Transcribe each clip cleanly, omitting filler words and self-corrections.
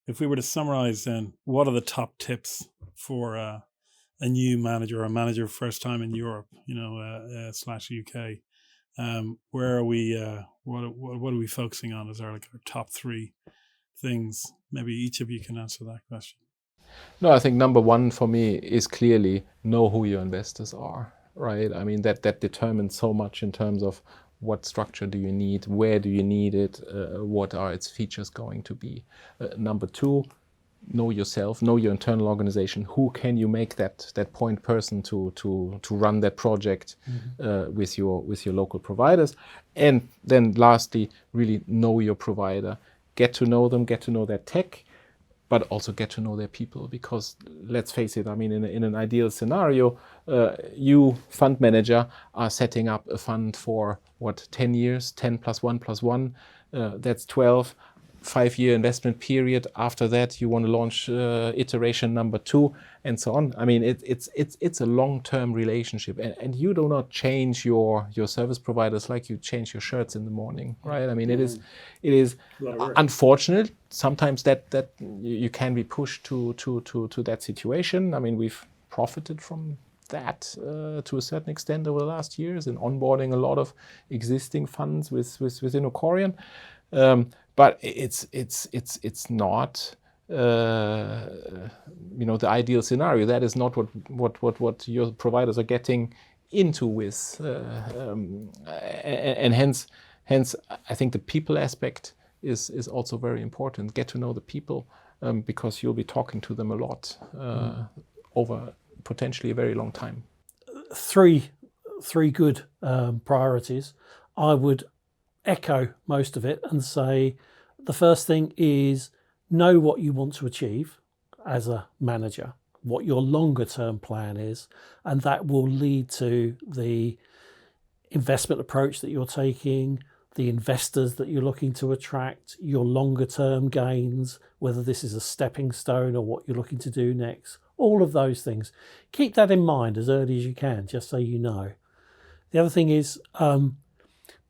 if we were to summarize, then what are the top tips for a new manager or a manager first time in Europe, slash UK? Where are we? What are we focusing on? Is there like our top three things? Maybe each of you can answer that question. No, I think number one for me is clearly know who your investors are, right? I mean, that determines so much in terms of what structure do you need, where do you need it, what are its features going to be. Number two, know yourself, know your internal organization. Who can you make that point person to run that project with your local providers? And then lastly, really know your provider. Get to know them, get to know their tech, but also get to know their people, because let's face it, I mean, in an ideal scenario, you, fund manager, are setting up a fund for, 10 years, 10 plus 1 plus 1, that's 12, 5-year investment period. After that, you want to launch iteration number 2, and so on. I mean, it's a long-term relationship, and you do not change your service providers like you change your shirts in the morning, right? I mean, it is unfortunate sometimes that you can be pushed to that situation. I mean, we've profited from that to a certain extent over the last years in onboarding a lot of existing funds within Ocorian. But it's not the ideal scenario. That is not what your providers are getting into with, and hence I think the people aspect is also very important. Get to know the people, because you'll be talking to them a lot over potentially a very long time. Three good priorities. I would echo most of it and say the first thing is know what you want to achieve as a manager, what your longer term plan is, and that will lead to the investment approach that you're taking, the investors that you're looking to attract, your longer term gains, whether this is a stepping stone or what you're looking to do next, all of those things. Keep that in mind as early as you can, just so you know. The other thing is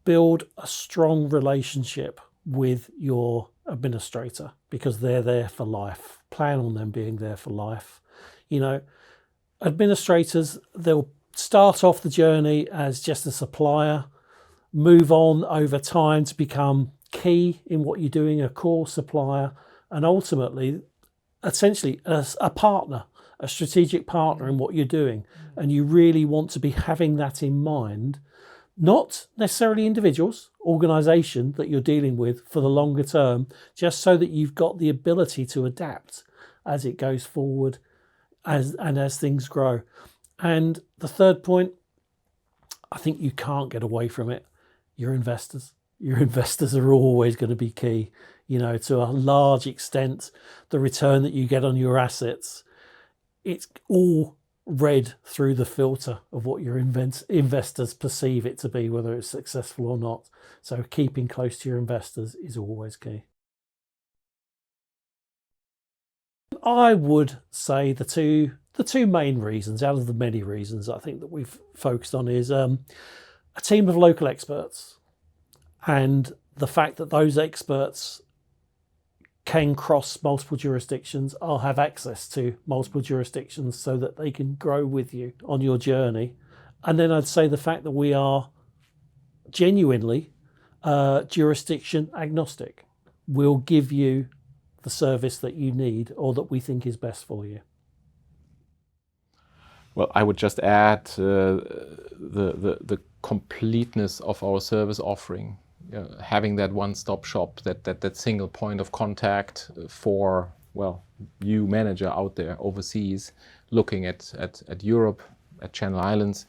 build a strong relationship with your administrator, because they're there for life. Plan on them being there for life. Administrators, they'll start off the journey as just a supplier, move on over time to become key in what you're doing, a core supplier, and ultimately, essentially, a partner, a strategic partner in what you're doing. And you really want to be having that in mind, not necessarily individuals, organisation that you're dealing with for the longer term, just so that you've got the ability to adapt as it goes forward as things grow. And the third point, I think you can't get away from it. Your investors. Your investors are always going to be key. To a large extent, the return that you get on your assets, it's all read through the filter of what your investors perceive it to be, whether it's successful or not. So keeping close to your investors is always key. I would say the two main reasons out of the many reasons I think that we've focused on is a team of local experts, and the fact that those experts can cross multiple jurisdictions or have access to multiple jurisdictions so that they can grow with you on your journey. And then I'd say the fact that we are genuinely jurisdiction agnostic. We'll give you the service that you need or that we think is best for you. Well, I would just add the completeness of our service offering. Having that one-stop shop, that single point of contact for, you manager out there overseas, looking at Europe, at Channel Islands,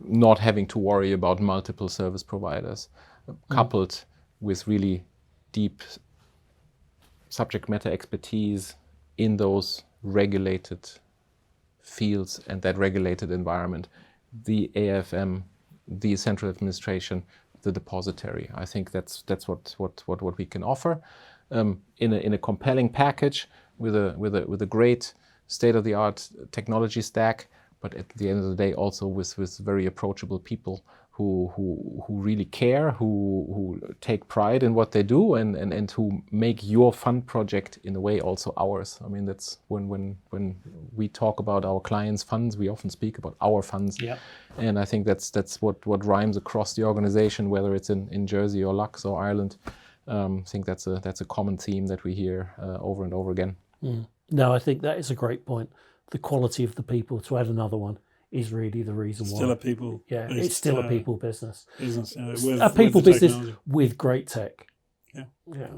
not having to worry about multiple service providers, coupled with really deep subject matter expertise in those regulated fields and that regulated environment. The AFM, the central administration, the depository. I think that's what we can offer in a compelling package with a great state-of-the-art technology stack, but at the end of the day also with very approachable people who really care, who take pride in what they do, and who make your fund project in a way also ours. I mean, that's when we talk about our clients' funds, we often speak about our funds. Yeah. And I think that's what rhymes across the organization, whether it's in Jersey or Lux or Ireland. I think that's a common theme that we hear over and over again. No, I think that is a great point. The quality of the people, to add another one, is really the reason why. Still a people. Yeah, it's still a people business. Business. A people with the business technology. with great tech. Yeah. Yeah.